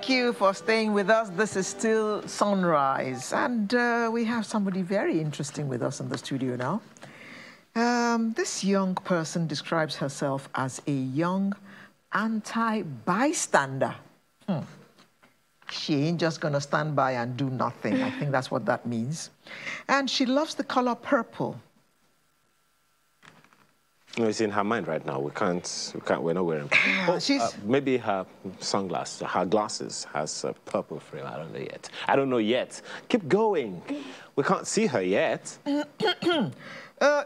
Thank you for staying with us. This is still Sunrise, and we have somebody very interesting with us in the studio now. This young person describes herself as a young anti-bystander. She ain't just gonna stand by and do nothing. I think that's what that means. And she loves the color purple. No, it's in her mind right now. We're not wearing purple. Maybe her sunglasses, her glasses has a purple frame. I don't know yet. I don't know yet. Keep going. We can't see her yet.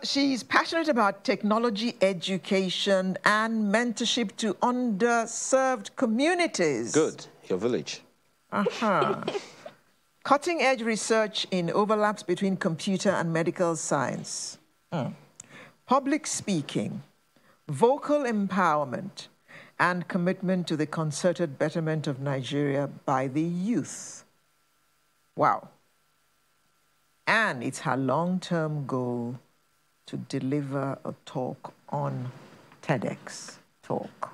She's passionate about technology, education, and mentorship to underserved communities. Good. Your village. Cutting-edge research in overlaps between computer and medical science. Public speaking, vocal empowerment, and commitment to the concerted betterment of Nigeria by the youth. Wow. And it's her long-term goal to deliver a talk on TEDx Talk.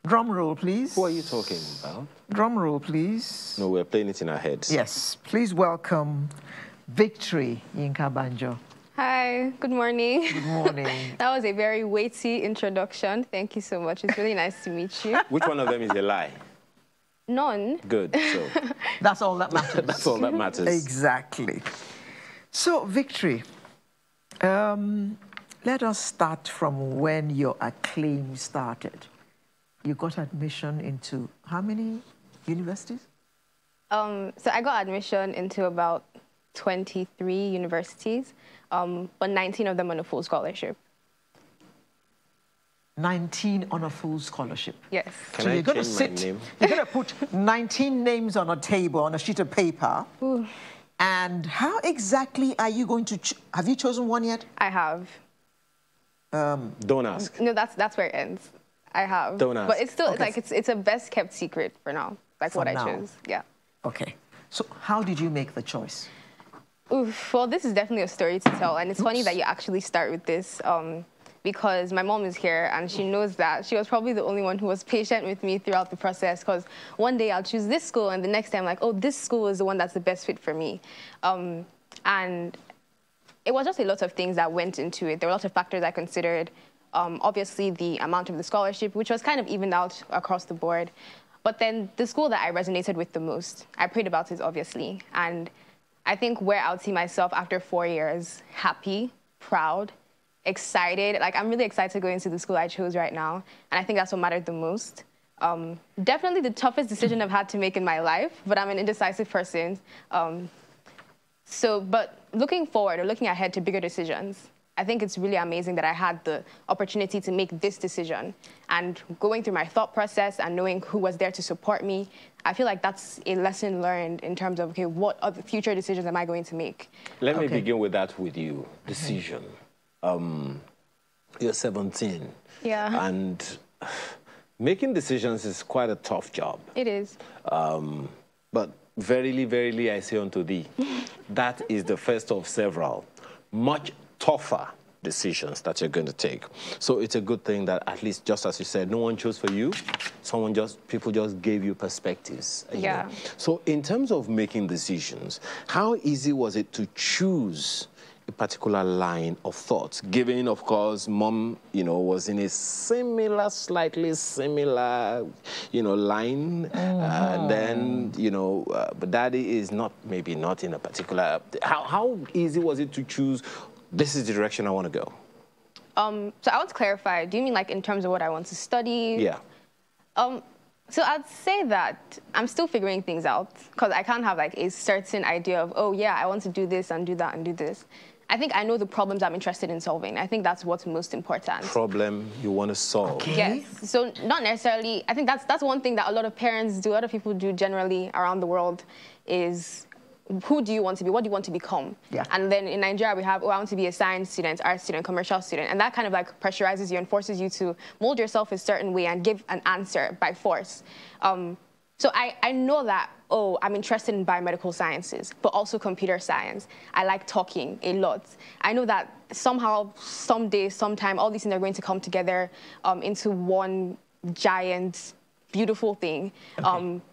Drum roll, please. Who are you talking about? Drum roll, please. No, we're playing it in our heads. Yes. Please welcome Victory Yinka-Banjo. Hi, good morning. Good morning. That was a very weighty introduction. Thank you so much. It's really nice to meet you. Which one of them is a lie? None. Good. So that's all that matters. That's all that matters. Exactly. So, Victory, let us start from when your acclaim started. You got admission into how many universities? So I got admission into about 23 universities, but 19 of them on a full scholarship. 19 on a full scholarship? Yes. Can I change my name? You're going to put 19 names on a table, on a sheet of paper. Ooh. And how exactly are you going to have you chosen one yet? I have. Don't ask. No, that's where it ends. I have. Don't ask. But it's still, it's a best kept secret for now. Like for what now. I chose. Yeah. Okay. So how did you make the choice? Oof, well, this is definitely a story to tell, and it's funny that you actually start with this because my mom is here, and she knows that. She was probably the only one who was patient with me throughout the process, because one day I'll choose this school, and the next day I'm like, oh, this school is the one that's the best fit for me. And it was just a lot of things that went into it. There were a lot of factors I considered. Obviously, the amount of the scholarship, which was kind of evened out across the board. But then the school that I resonated with the most, I prayed about it, obviously, and I think where I would see myself after 4 years, happy, proud, excited. Like, I'm really excited to go into the school I chose right now. And I think that's what mattered the most. Definitely the toughest decision I've had to make in my life, but I'm an indecisive person. But looking forward or looking ahead to bigger decisions, I think it's really amazing that I had the opportunity to make this decision. And going through my thought process and knowing who was there to support me, I feel like that's a lesson learned in terms of, okay, what other future decisions am I going to make? Let me begin with that with you. Decision. You're 17. Yeah. And making decisions is quite a tough job. It is. But verily, verily, I say unto thee, that is the first of several, much tougher decisions that you're going to take. So it's a good thing that, at least, just as you said, no one chose for you. People just gave you perspectives. Yeah. You know? So in terms of making decisions, how easy was it to choose a particular line of thought, given, of course, mom, was in a slightly similar, line, and then, but daddy is maybe not in a particular. How easy was it to choose? This is the direction I want to go. So I want to clarify. Do you mean like in terms of what I want to study? Yeah. So I'd say that I'm still figuring things out, because I can't have like a certain idea of, oh yeah, I want to do this and do that and do this. I think I know the problems I'm interested in solving. I think that's what's most important. Problem you want to solve. Okay. Yes. So not necessarily, I think that's one thing that a lot of parents do, a lot of people do generally around the world, is who do you want to be? What do you want to become? Yeah. And then in Nigeria, we have, I want to be a science student, art student, commercial student. And that kind of like pressurizes you and forces you to mold yourself a certain way and give an answer by force. So I know that, oh, I'm interested in biomedical sciences, but also computer science. I like talking a lot. I know that somehow, someday, sometime, all these things are going to come together into one giant beautiful thing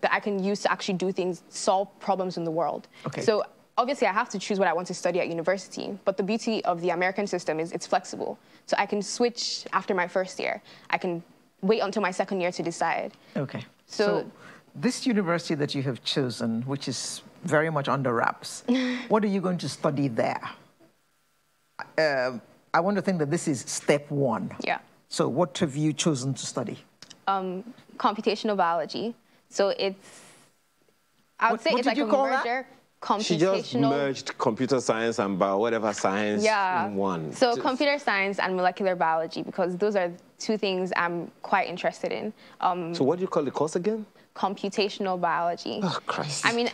that I can use to actually do things, solve problems in the world. Okay. So obviously I have to choose what I want to study at university, but the beauty of the American system is it's flexible. So I can switch after my first year. I can wait until my second year to decide. Okay. So this university that you have chosen, which is very much under wraps, what are you going to study there? I want to think that this is step one. Yeah. So what have you chosen to study? Computational biology. So it's, I would say it's like a merger. She just merged computer science and whatever science in one. So computer science and molecular biology, because those are two things I'm quite interested in. So what do you call the course again? Computational biology. Oh, Christ. I mean,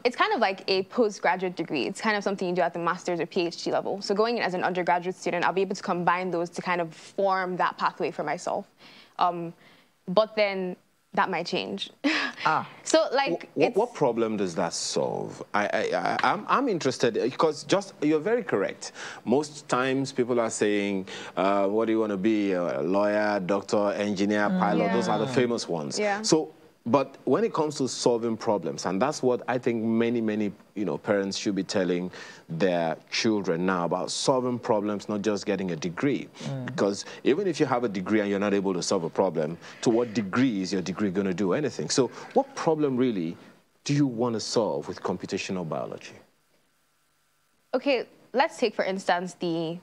it's kind of like a postgraduate degree. It's kind of something you do at the master's or PhD level. So going in as an undergraduate student, I'll be able to combine those to kind of form that pathway for myself. But then that might change. So, like, what problem does that solve? I'm interested because you're very correct. Most times people are saying, what do you want to be? A lawyer, doctor, engineer, pilot. Those are the famous ones. Yeah. So, but when it comes to solving problems, and that's what I think many parents should be telling their children now about solving problems, not just getting a degree. Because even if you have a degree and you're not able to solve a problem, to what degree is your degree going to do anything? So what problem really do you want to solve with computational biology? Okay, let's take, for instance, the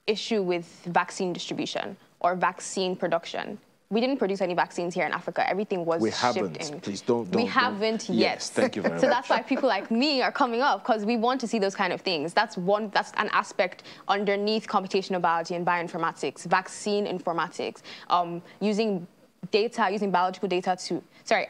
issue with vaccine distribution or vaccine production. We didn't produce any vaccines here in Africa. Everything was shipped in. Please don't. We haven't yet. Yes, thank you very much. So that's why people like me are coming up, because we want to see those kind of things. That's an aspect underneath computational biology and bioinformatics, vaccine informatics, using biological data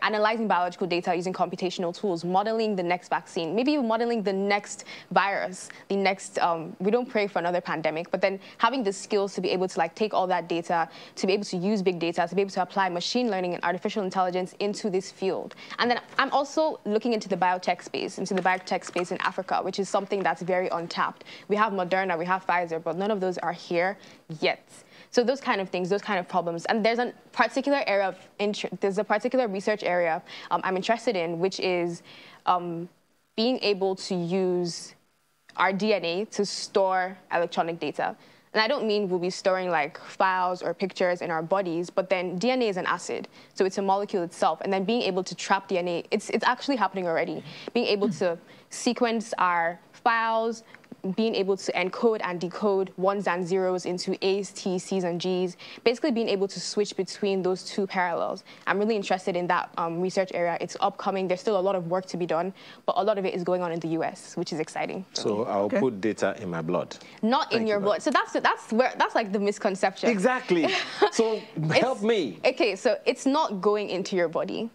analyzing biological data using computational tools, modeling the next vaccine, maybe even modeling the next virus, the next, we don't pray for another pandemic, but then having the skills to be able to take all that data, to be able to use big data, to be able to apply machine learning and artificial intelligence into this field. And then I'm also looking into the biotech space in Africa, which is something that's very untapped. We have Moderna, we have Pfizer, but none of those are here yet. So those kind of things, those kind of problems. And there's a particular area of interest, there's a particular research area I'm interested in, which is being able to use our DNA to store electronic data. And I don't mean we'll be storing like files or pictures in our bodies, but then DNA is an acid. So it's a molecule itself. And then being able to trap DNA, it's actually happening already. Being able to sequence our files, being able to encode and decode ones and zeros into A's, T's, C's, and G's, basically being able to switch between those two parallels. I'm really interested in that research area. It's upcoming. There's still a lot of work to be done, but a lot of it is going on in the US, which is exciting. So I'll put data in my blood. Not in your blood. So that's like the misconception. Exactly. So help me. Okay, so it's not going into your body.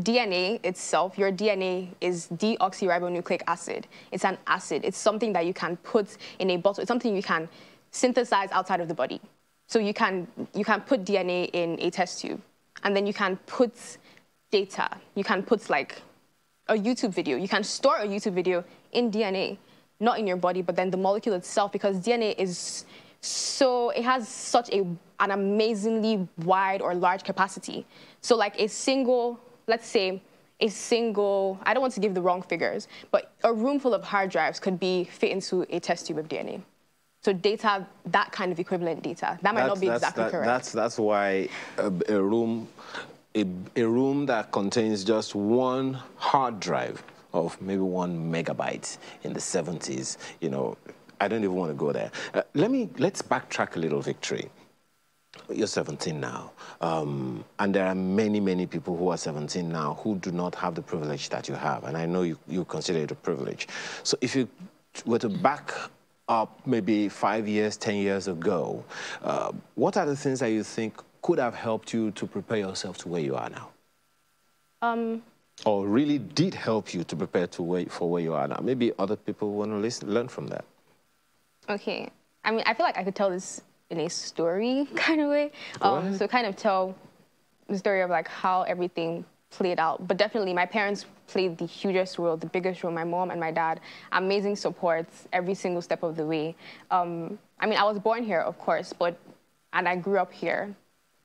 DNA itself, your DNA is deoxyribonucleic acid. It's an acid. It's something that you can put in a bottle. It's something you can synthesize outside of the body. So you can put DNA in a test tube, and then you can put data. You can put like a YouTube video. You can store a YouTube video in DNA, not in your body, but then the molecule itself, because DNA is it has such an amazingly wide or large capacity. So like let's say I don't want to give the wrong figures, but a room full of hard drives could fit into a test tube of DNA. So data, that kind of equivalent data, that might not be exactly correct. That's why a room that contains just one hard drive of maybe 1 megabyte in the 70s, I don't even want to go there. Let's backtrack a little, Victory. You're 17 now, and there are many people who are 17 now who do not have the privilege that you have, and I know you consider it a privilege. So if you were to back up maybe 5 years, 10 years ago, what are the things that you think could have helped you to prepare yourself to where you are now? Or really did help you to prepare for where you are now? Maybe other people want to learn from that. Okay. I mean, I feel like I could tell this in a story kind of way. So kind of tell the story of like how everything played out. But definitely my parents played the hugest role, the biggest role, my mom and my dad. Amazing support every single step of the way. I mean, I was born here, of course, and I grew up here.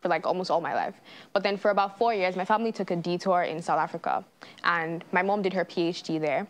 for like almost all my life. But then for about 4 years, my family took a detour in South Africa, and my mom did her PhD there.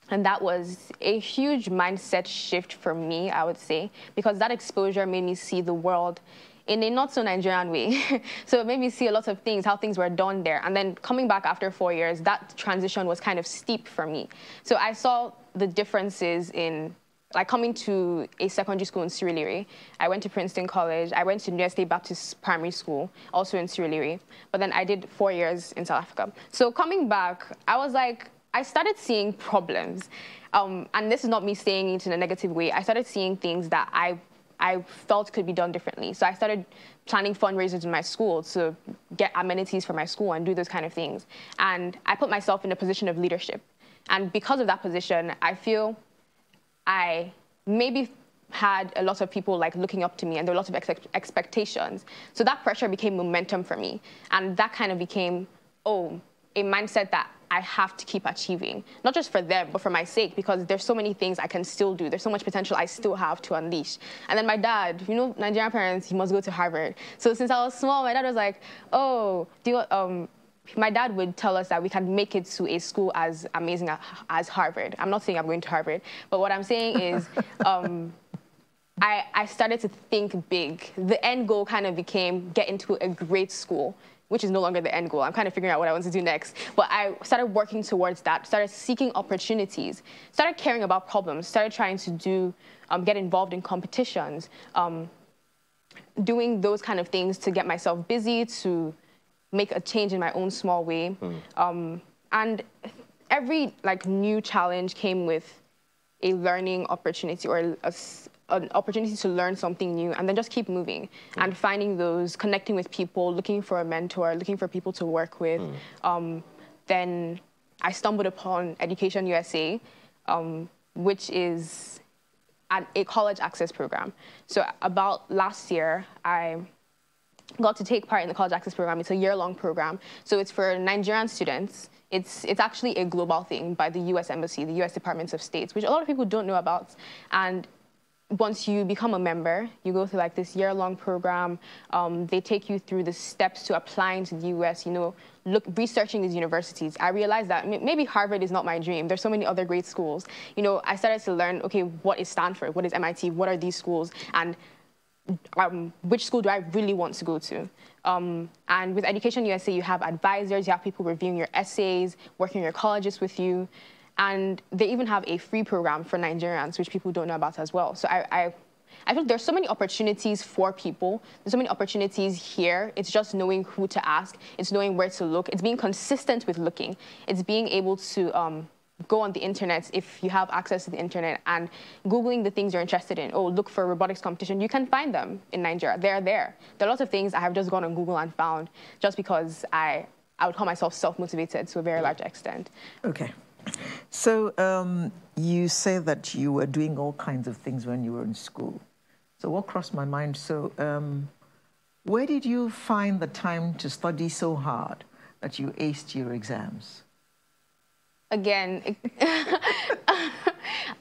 And that was a huge mindset shift for me, I would say, because that exposure made me see the world in a not-so-Nigerian way. So it made me see a lot of things, how things were done there. And then coming back after 4 years, that transition was kind of steep for me. So I saw the differences in, like, coming to a secondary school in Surulere. I went to Princeton College. I went to New State Baptist Primary School, also in Surulere. But then I did 4 years in South Africa. So coming back, I was like, I started seeing problems. And this is not me saying it in a negative way. I started seeing things that I felt could be done differently. So I started planning fundraisers in my school to get amenities for my school and do those kind of things. And I put myself in a position of leadership. And because of that position, I feel I maybe had a lot of people like looking up to me, and there were a lot of expectations. So that pressure became momentum for me. And that kind of became, a mindset that I have to keep achieving, not just for them, but for my sake, because there's so many things I can still do. There's so much potential I still have to unleash. And then my dad, you know, Nigerian parents, he must go to Harvard. So since I was small, my dad was like, my dad would tell us that we can make it to a school as amazing as Harvard. I'm not saying I'm going to Harvard, but what I'm saying is I started to think big. The end goal kind of became get into a great school, which is no longer the end goal. I'm kind of figuring out what I want to do next. But I started working towards that, started seeking opportunities, started caring about problems, started trying to do, get involved in competitions, doing those kind of things to get myself busy, to make a change in my own small way. And every new challenge came with a learning opportunity, or an opportunity to learn something new, and then just keep moving and finding those, connecting with people, looking for a mentor, looking for people to work with. Then I stumbled upon Education USA, which is a college access program. So about last year, I got to take part in the college access program. It's a year-long program. So it's for Nigerian students. It's actually a global thing by the US Embassy, the US Department of State, which a lot of people don't know about. And once you become a member, you go through like this year-long program. They take you through the steps to applying to the US, researching these universities. I realized that maybe Harvard is not my dream. There's so many other great schools. I started to learn, okay, what is Stanford? What is MIT? What are these schools? And which school do I really want to go to? And with Education USA, you have advisors, you have people reviewing your essays, working in your colleges with you. And they even have a free program for Nigerians, which people don't know about as well. So I feel there's so many opportunities for people. There's so many opportunities here. It's just knowing who to ask. It's knowing where to look. It's being consistent with looking. It's being able to go on the internet if you have access to the internet and Googling the things you're interested in. Look for robotics competition. You can find them in Nigeria. They're there. There are lots of things I have just gone on Google and found just because I would call myself self-motivated to a very large extent. Okay. So you say that you were doing all kinds of things when you were in school. So what crossed my mind? So where did you find the time to study so hard that you aced your exams? Again,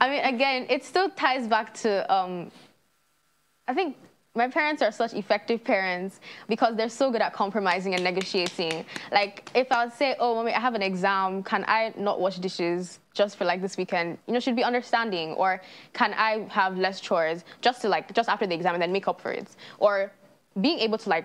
again, it still ties back to, I think my parents are such effective parents because they're so good at compromising and negotiating. Like, if I would say, mommy, I have an exam, can I not wash dishes just for this weekend? She'd be understanding. Or can I have less chores just after the exam and then make up for it? Or being able to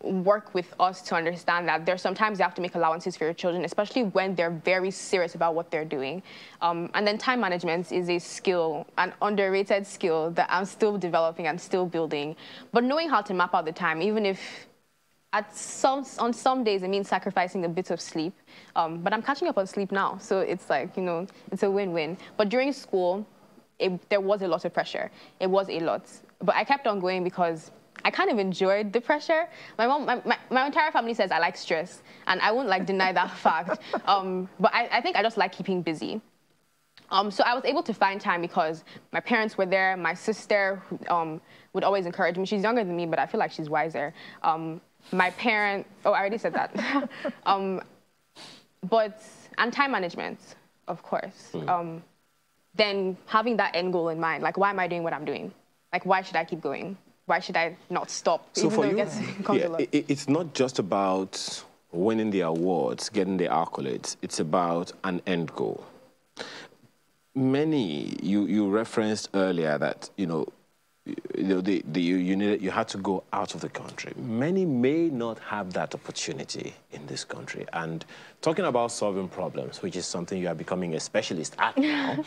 work with us to understand that there's sometimes you have to make allowances for your children, especially when they're very serious about what they're doing. And then time management is a skill, an underrated skill that I'm still developing and still building. But knowing how to map out the time, even if on some days it means sacrificing a bit of sleep. But I'm catching up on sleep now, so it's it's a win-win. But during school, there was a lot of pressure. It was a lot. But I kept on going because I kind of enjoyed the pressure. My mom, my entire family says I like stress, and I won't deny that fact. But I think I just like keeping busy. So I was able to find time because my parents were there. My sister would always encourage me. She's younger than me, but I feel like she's wiser. My parents, I already said that. And time management, of course. Then having that end goal in mind, why am I doing what I'm doing? Why should I keep going? why should I not stop? So even for though you, it comes a lot. it's not just about winning the awards, getting the accolades. It's about an end goal. Many, you referenced earlier that, you had to go out of the country. Many may not have that opportunity in this country. And talking about solving problems, which is something you are becoming a specialist at now,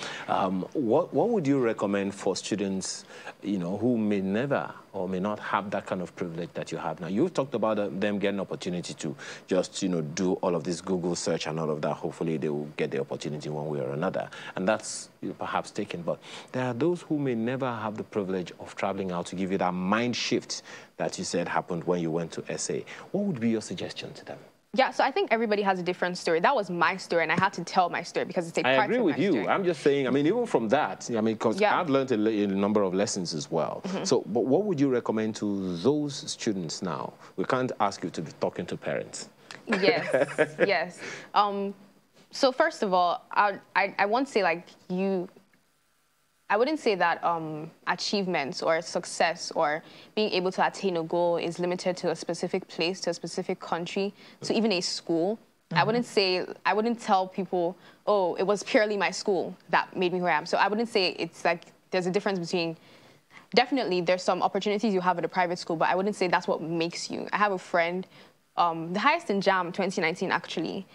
what would you recommend for students, who may never or may not have that kind of privilege that you have now? You've talked about them getting opportunity to just, do all of this Google search and all of that. Hopefully they will get the opportunity one way or another. And that's perhaps taken. But there are those who may never have the privilege of traveling out to give you that mind shift that you said happened when you went to SA. What would be your suggestion to them? Yeah, so I think everybody has a different story. That was my story, and I had to tell my story because it's a part of my story. I agree with you. I'm just saying, even from that, because I've learned a number of lessons as well. So, but what would you recommend to those students now? We can't ask you to be talking to parents. Yes, yes. So first of all, I won't say I wouldn't say that achievements or success or being able to attain a goal is limited to a specific place, to a specific country, to even a school. I wouldn't tell people, oh, it was purely my school that made me who I am. So I wouldn't say it's like there's a difference between, definitely there's some opportunities you have at a private school, but I wouldn't say that's what makes you. I have a friend, the highest in JAM 2019 actually,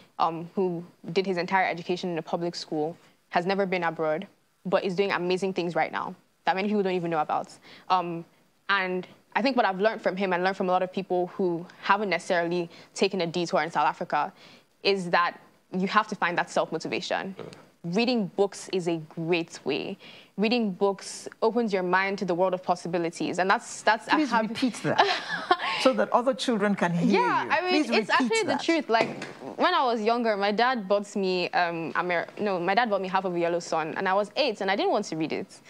who did his entire education in a public school, has never been abroad, but is doing amazing things right now that many people don't even know about. And I think what I've learned from him and learned from a lot of people who haven't necessarily taken a detour in South Africa is that you have to find that self-motivation. Reading books is a great way. Reading books opens your mind to the world of possibilities, and that's. Please repeat that, so that other children can hear you. Yeah, I mean, it's actually the truth. Like when I was younger, my dad bought me my dad bought me Half of a Yellow Sun, and I was 8, and I didn't want to read it.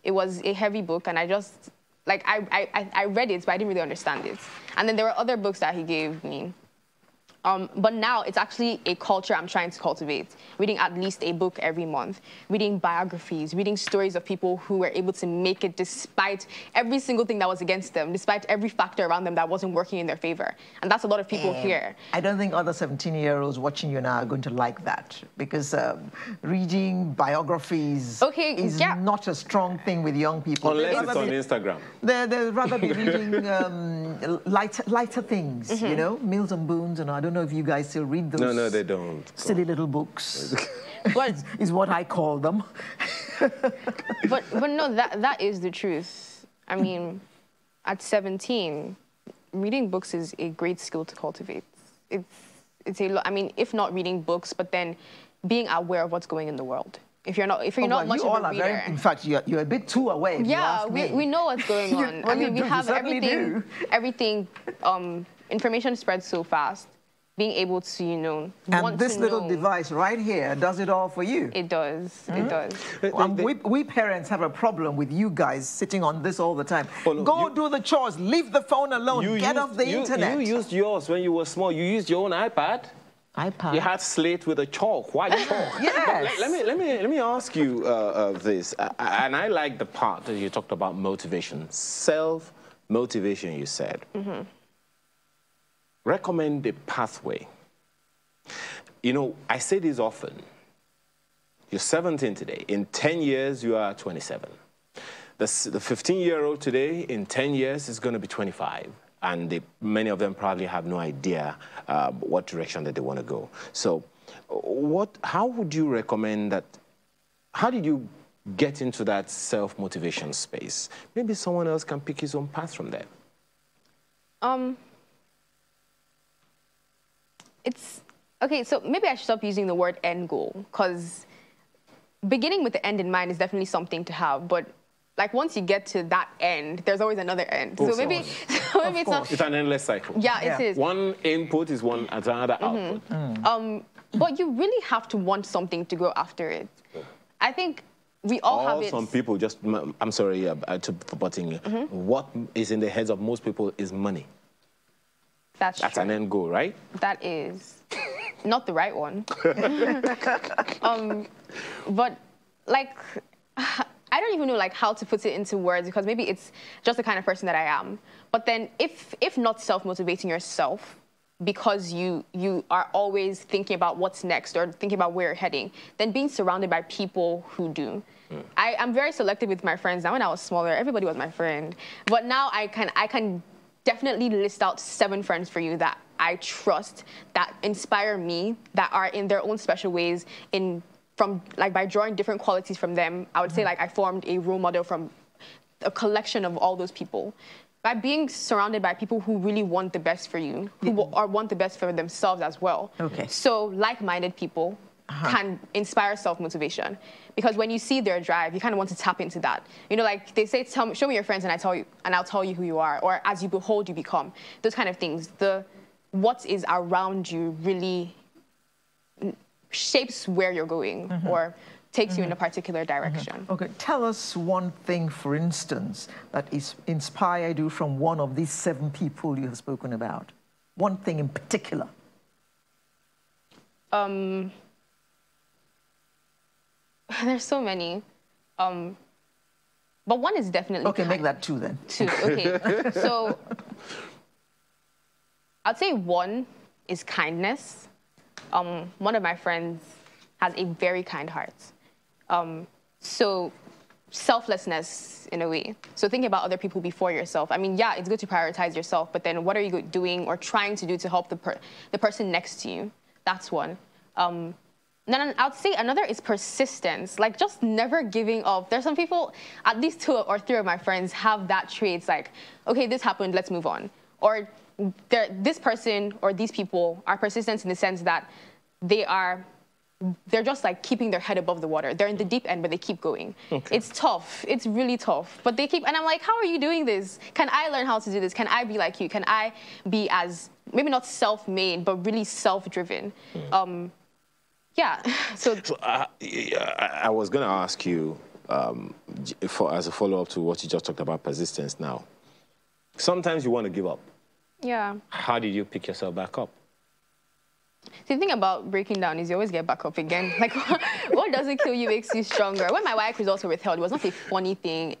It was a heavy book, and I just I read it, but I didn't really understand it. And then there were other books that he gave me. But now it's actually a culture I'm trying to cultivate. Reading at least a book every month, reading biographies, reading stories of people who were able to make it despite every single thing that was against them, despite every factor around them that wasn't working in their favor. And that's a lot of people here. I don't think other 17-year-olds watching you now are going to like that, because reading biographies is not a strong thing with young people. Unless it's on Instagram. They'd rather be reading lighter things, Mills and Boons, and I don't know if you guys still read those. No, they don't. Silly little books. is what I call them. but no, that is the truth. I mean, at 17, reading books is a great skill to cultivate. It's a lot. I mean, if not reading books, but then being aware of what's going in the world. If you're not much of a reader. In fact, you're a bit too aware. Yeah, we know what's going on. I mean, we have everything. Information spreads so fast. Being able to, and this little device right here does it all for you. It does. It does. We parents have a problem with you guys sitting on this all the time. Go do the chores. Leave the phone alone. Get off the internet. You used yours when you were small. You used your own iPad. You had slate with a chalk, white chalk. Yes. Let me ask you this, and I like the part that you talked about motivation, self-motivation. You said. Recommend a pathway. I say this often. You're 17 today. In 10 years, you are 27. The 15-year-old today, in 10 years, is going to be 25. And many of them probably have no idea what direction that they want to go. So how would you recommend that? How did you get into that self-motivation space? Maybe someone else can pick his own path from there. Okay, so maybe I should stop using the word end goal, because beginning with the end in mind is definitely something to have, but once you get to that end, there's always another end. So maybe it's not. It's an endless cycle. Yeah, it is. One input is another output. But you really have to want something to go after it. I think we all have it. Some people just, I'm sorry for butting you. What is in the heads of most people is money. That's true. An end goal, right? That is not the right one. But I I don't even know like how to put it into words, because maybe it's just the kind of person that I am. But then if not self-motivating yourself, because you are always thinking about what's next or thinking about where you're heading, then being surrounded by people who do. I'm very selective with my friends. Now, when I was smaller, everybody was my friend. But now I can definitely list out 7 friends for you that I trust, that inspire me, that are in their own special ways, by drawing different qualities from them. I would say like I formed a role model from a collection of all those people. By being surrounded by people who really want the best for you, who want the best for themselves as well. Okay. So like-minded people can inspire self-motivation, because when you see their drive, you kind of want to tap into that. You know, like they say, show me your friends and I'll tell you who you are, or as you behold, you become. Those kind of things. What is around you really shapes where you're going, or takes you in a particular direction. Okay, tell us one thing, for instance, that inspired you from one of these 7 people you have spoken about. One thing in particular. There's so many. But one is definitely... Okay, make that 2 then. 2, okay. So I'd say one is kindness. One of my friends has a very kind heart. So selflessness in a way. So thinking about other people before yourself. I mean, yeah, it's good to prioritize yourself, but then what are you doing or trying to do to help the person next to you? That's one. Then I'd say another is persistence, like just never giving up. There's some people, at least 2 or 3 of my friends have that trait. It's like, okay, this happened, let's move on. Or this person or these people are persistent in the sense that they're just like keeping their head above the water. They're in the deep end, but they keep going. Okay. It's tough. It's really tough. But they keep, and I'm like, how are you doing this? Can I learn how to do this? Can I be like you? Can I be as, maybe not self-made, but really self-driven? Yeah. So I was going to ask you, as a follow-up to what you just talked about, persistence now. Sometimes you want to give up. Yeah. How did you pick yourself back up? The thing about breaking down is you always get back up again. Like, what doesn't kill you makes you stronger. When my WAEC results were withheld, it was not a funny thing.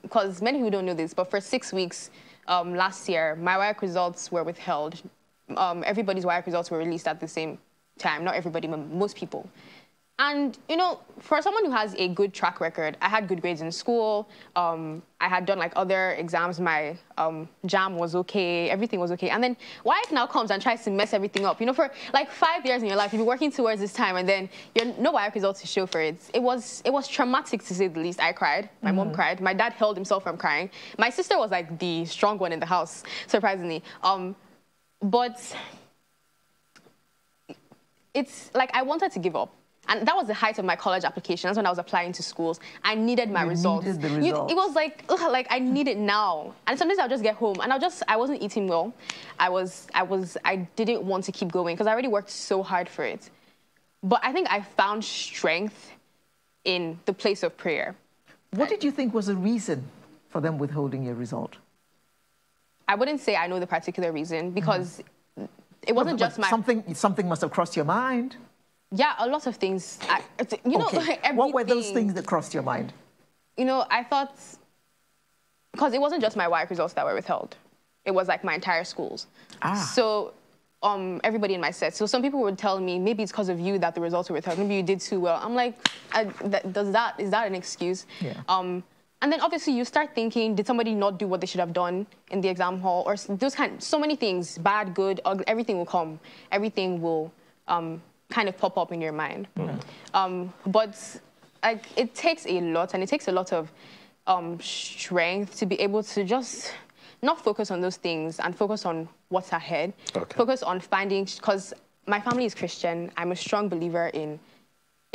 Because many people don't know this, but for 6 weeks last year, my WAEC results were withheld. Everybody's WAEC results were released at the same time. Not everybody, but most people. And, you know, for someone who has a good track record, I had good grades in school. I had done, like, other exams. My JAM was okay. Everything was okay. And then WAEC now comes and tries to mess everything up. You know, for, like, 5 years in your life, you've been working towards this time, and then no WAEC results to show for it. It was traumatic, to say the least. I cried. My mom cried. My dad held himself from crying. My sister was, like, the strong one in the house, surprisingly. But it's, like, I wanted to give up. And that was the height of my college application. That's when I was applying to schools. I needed my results. Needed the results. It was like I need it now. And sometimes I'll just get home and I wasn't eating well. I didn't want to keep going because I already worked so hard for it. But I think I found strength in the place of prayer. What did you think was the reason for them withholding your result? I wouldn't say I know the particular reason, because it wasn't just my... Something must have crossed your mind. Yeah, a lot of things. You know, everything. What were those things that crossed your mind? You know, I thought, because it wasn't just my WAEC results that were withheld. It was like my entire schools. So everybody in my set. So some people would tell me, maybe it's because of you that the results were withheld. Maybe you did too well. I'm like, is that an excuse? Yeah. And then obviously you start thinking, did somebody not do what they should have done in the exam hall? Or so many things, bad, good, ugly, everything will come. Everything will kind of pop up in your mind. But like, it takes a lot, and it takes a lot of strength to be able to just not focus on those things and focus on what's ahead. Okay. Focus on finding, because my family is Christian. I'm a strong believer in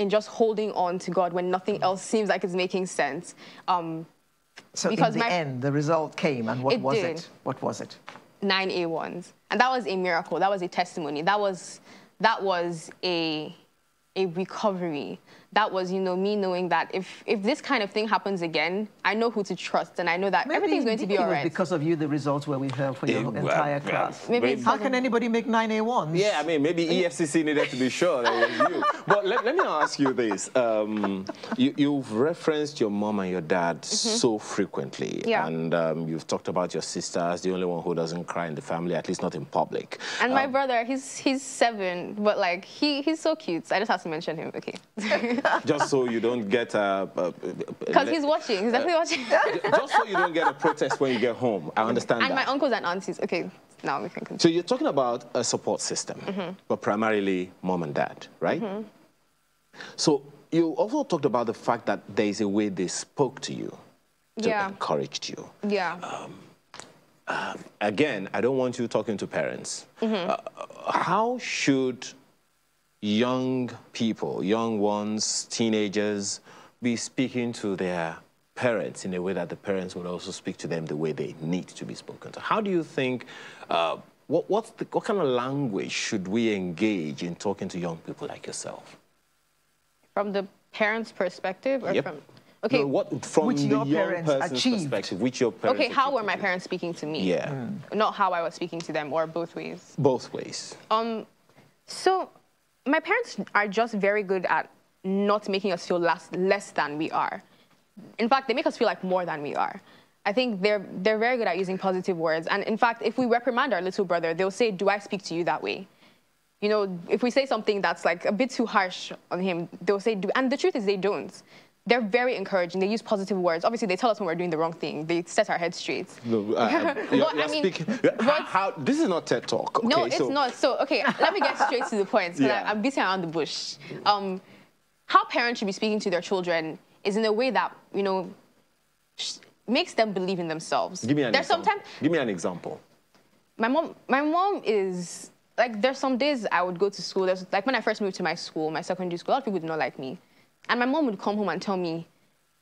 just holding on to God when nothing else seems like it's making sense. So because in the end, the result came, and what was it? What was it? 9 A1s. And that was a miracle. That was a testimony. That was a recovery that was, you know, me knowing that if this kind of thing happens again, I know who to trust, and I know that everything's going to be all right. Because of you, the results were withheld for your entire class. Maybe How can anybody make 9 A1s? Yeah, I mean, maybe EFCC needed to be sure that it was you. But let me ask you this. You've referenced your mom and your dad so frequently. Yeah. And you've talked about your sister as the only one who doesn't cry in the family, at least not in public. And my brother, he's 7, but like he's so cute. I just have to mention him. Okay. Just so you don't get because he's watching. He's definitely watching. Just so you don't get a protest when you get home. I understand that. And my uncles and aunties. Okay, now we can continue. So you're talking about a support system, but primarily mom and dad, right? So you also talked about the fact that there is a way they spoke to you, to encouraged you. Yeah. Again, I don't want you talking to parents. How should young people, young ones, teenagers, be speaking to their parents in a way that the parents would also speak to them the way they need to be spoken to? How do you think, what kind of language should we engage in talking to young people like yourself? From the parents' perspective, or from... Okay, no, from which the your young parents person's achieved. perspective, which your parents Okay, how were my parents speaking to me? Yeah. Not how I was speaking to them, or both ways? Both ways. So my parents are just very good at not making us feel less than we are. In fact, they make us feel like more than we are. I think they're very good at using positive words. And in fact, if we reprimand our little brother, they'll say, "Do I speak to you that way?" You know, if we say something that's like a bit too harsh on him, they'll say, "Do," and the truth is they don't. They're very encouraging. They use positive words. Obviously, they tell us when we're doing the wrong thing. They set our heads straight. No, this is not TED Talk. Okay, no, it's not. So, okay, let me get straight to the point, because I'm beating around the bush. How parents should be speaking to their children is in a way that, you know, makes them believe in themselves. Give me an example. Give me an example. My mom is, like, there's some days I would go to school. There's, like, when I first moved to my school, my secondary school, a lot of people did not like me. And my mom would come home and tell me,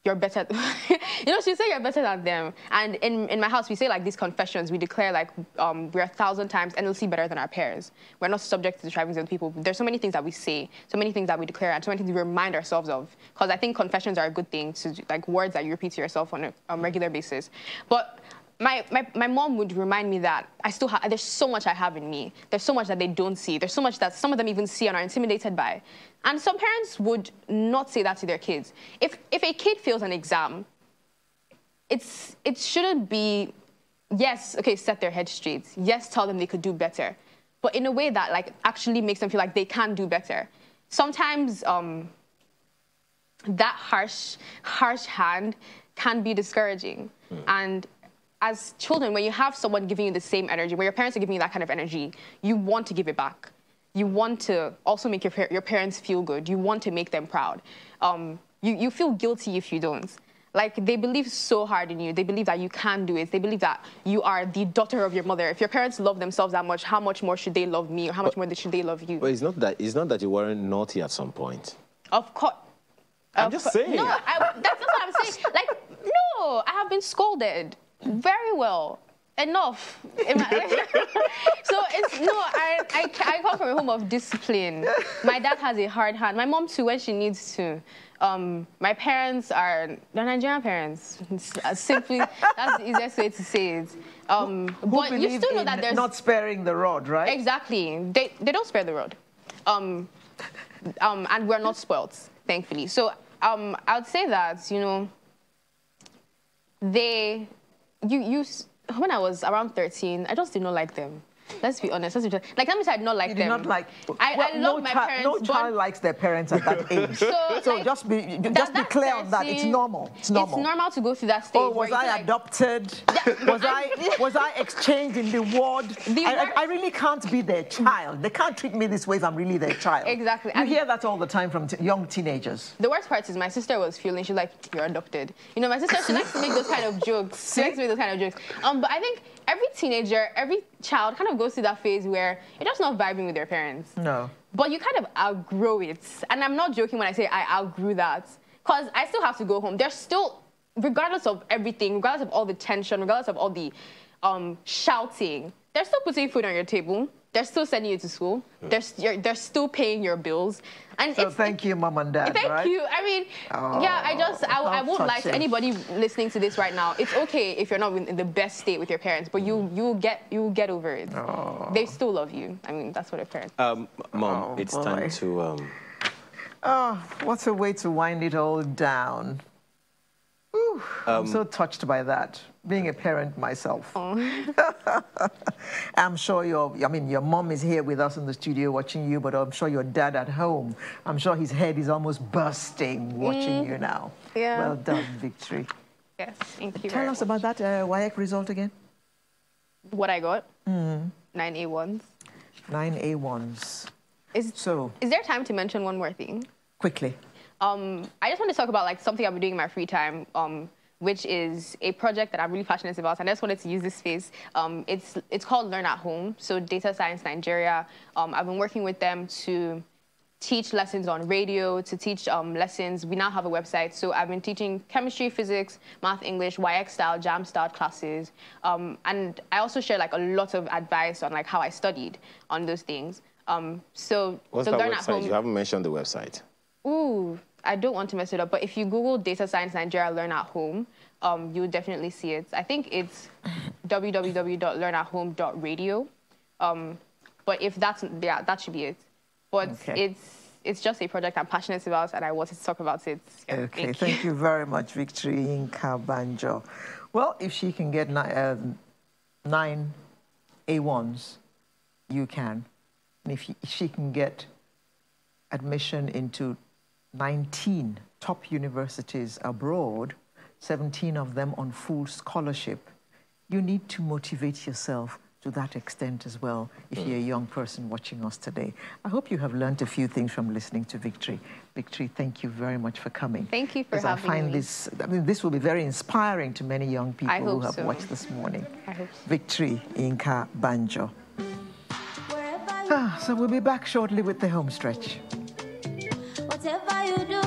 "You're better." You know, she'd say, "You're better than them." And in my house, we say, like, these confessions. We declare, like, we're 1,000 times NLC better than our peers. We're not subject to the strivings of the people. There's so many things that we say, so many things that we declare, and so many things we remind ourselves of. Because I think confessions are a good thing, to, like, words that you repeat to yourself on a regular basis. But my mom would remind me that I still have, there's so much I have in me. There's so much that they don't see. There's so much that some of them even see and are intimidated by. And some parents would not say that to their kids. If a kid fails an exam, it shouldn't be, yes, okay, set their head straight. Yes, tell them they could do better. But in a way that, like, actually makes them feel like they can do better. Sometimes that harsh hand can be discouraging. And as children, when you have someone giving you the same energy, where your parents are giving you that kind of energy, you want to give it back. You want to also make your parents feel good. You want to make them proud. You feel guilty if you don't. Like, they believe so hard in you. They believe that you can do it. They believe that you are the daughter of your mother. If your parents love themselves that much, how much more should they love me, or how much more should they love you? But it's not that you weren't naughty at some point. Of course. I'm just saying. No, that's not what I'm saying. Like, no, I have been scolded very well. Enough. So it's, no, I come from a home of discipline. My dad has a hard hand. My mom too, when she needs to. My parents they're Nigerian parents. Simply, that's the easiest way to say it. But you still know that there's not sparing the rod, right? Exactly. They don't spare the rod. And we're not spoiled, thankfully. So I would say that, you know, when I was around 13, I just did not like them. Let's be honest. Like, let me say I did not like them. You did not like... I love my parents. No child likes their parents at that age. So like, just be clear on that. It's normal. It's normal. It's normal to go through that stage. Oh, was I adopted? Was I exchanged in the ward? I really can't be their child. They can't treat me this way if I'm really their child. Exactly. You hear that all the time from young teenagers. The worst part is my sister was feeling, she's like, "You're adopted." You know, my sister, she likes to make those kind of jokes. She likes to make those kind of jokes. But I think every teenager, every child kind of goes through that phase where you're just not vibing with their parents. No. But you kind of outgrow it. And I'm not joking when I say I outgrew that. Because I still have to go home. There's still, regardless of everything, regardless of all the tension, regardless of all the shouting, they're still putting food on your table. they're still sending you to school. They're still paying your bills. And so thank you, Mom and Dad. Thank you. I mean, yeah, I won't lie to anybody listening to this right now. It's okay if you're not in the best state with your parents, but you'll get over it. They still love you. I mean, that's what a parent. Mom, it's time to. Oh, what a way to wind it all down. Ooh, I'm so touched by that, being a parent myself. I'm sure your mom is here with us in the studio watching you, but I'm sure your dad at home, I'm sure his head is almost bursting watching you now. Yeah. Well done, Victory. Yes, thank you. Tell us about that WAEC result again. What I got? 9 A1s. 9 A1s. Is there time to mention one more thing? Quickly. I just want to talk about like something I've been doing in my free time, which is a project that I'm really passionate about, and I just wanted to use this space. It's called Learn at Home. So Data Science Nigeria. I've been working with them to teach lessons on radio, to teach lessons. We now have a website, so I've been teaching chemistry, physics, math, English, WAEC style, JAM style classes, and I also share like a lot of advice on like how I studied on those things. So what's that website? You haven't mentioned the website. Ooh, I don't want to mess it up, but if you Google Data Science Nigeria Learn at Home, you'll definitely see it. I think it's www.learnathome.radio. But if that's, that should be it. But it's just a project I'm passionate about, and I wanted to talk about it. Yeah, okay, thank you very much, Victory Yinka-Banjo. Well, if she can get 9 A1s, you can. And if she can get admission into 19 top universities abroad, 17 of them on full scholarship, you need to motivate yourself to that extent as well if you're a young person watching us today. I hope you have learned a few things from listening to Victory. Victory, thank you very much for coming. Thank you for having me. This will be very inspiring to many young people who have watched this morning. I hope so. Victory Yinka-Banjo. So we'll be back shortly with the home stretch. Whatever you do.